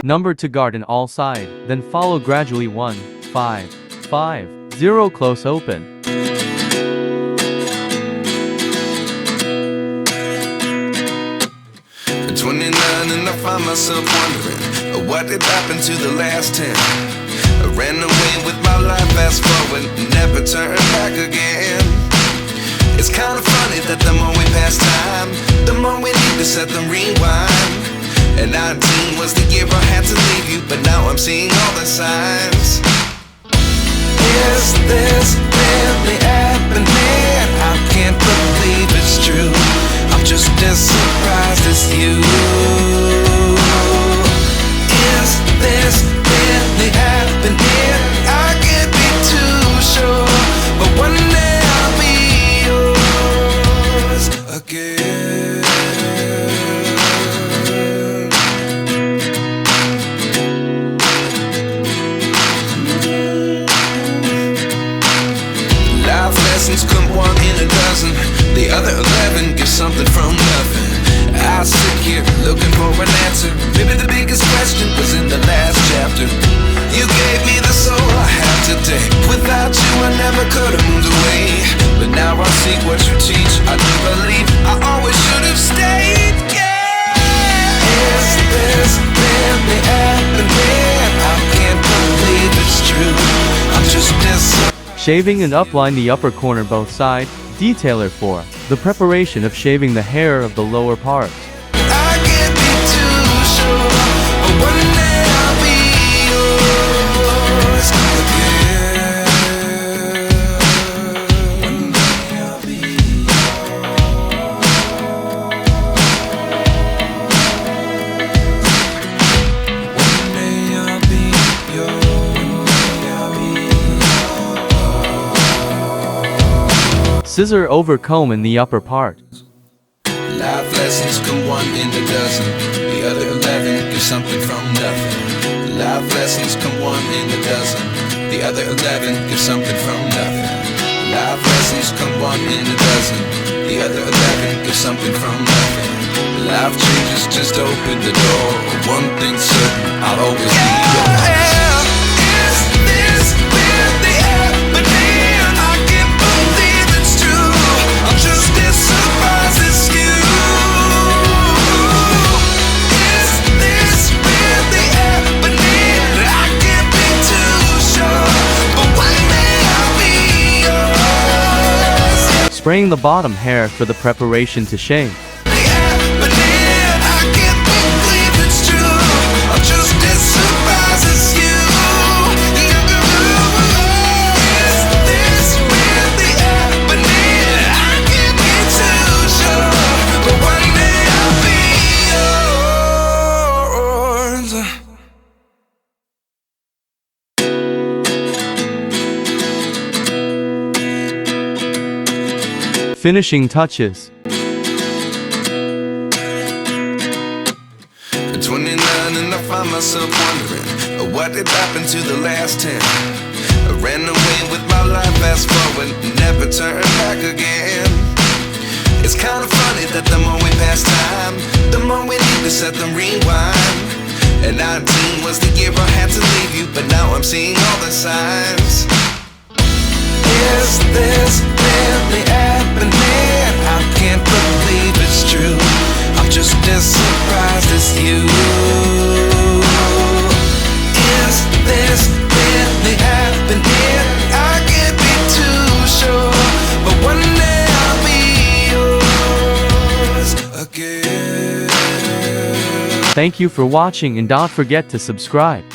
Number to guard in all side, then follow gradually 1, 5, 5, 0 close open. At 29 and I find myself wondering what did happen to the last 10. I ran away with my life, fast forward, never turn back again. It's kind of funny that the more we pass time, the more we need to set them rewind. And 19 was the year I had to leave you, but now I'm seeing all the signs. Is this really happening? I can't believe it's true. I'm just as surprised as you. Is this really happening? I can't be too sure, but one day I'll be yours again. Life lessons come one in a dozen. The other 11 get something from nothing. I sit here looking for an answer. Maybe the biggest question was in the last chapter. You gave me the soul I have today. Without you I never could have moved away. But now I see what you teach. I do believe I always should have stayed. Yeah. Is this really happening? I can't believe it's true. I'm just as Shaving and upline the upper corner both side. Detailer 4. The preparation of shaving the hair of the lower part. I can't be too sure, but one day I'll be yours again. One day I'll be yours. One day I'll be yours. Scissor over comb in the upper part. Life lessons come one in a dozen. The other 11 get something from nothing. Life lessons come one in a dozen. The other 11 get something from nothing. Life lessons come one in a dozen. The other 11 get something from nothing. Life changes just open the door. One thing's certain, I'll always be yours. Spraying the bottom hair for the preparation to shave. Finishing touches. At 29 and I find myself wondering what did happen to the last 10. I ran away with my life, fast forward, never turn back again. It's kind of funny that the more we pass time, the more we need to set them rewind. And 19 was the year I had to leave you, but now I'm seeing all the signs. Is this really happening? I can't believe it's true. I'm just as surprised as you. Is this really happening? I can't be too sure, but one day I'll be yours again. Thank you for watching and don't forget to subscribe.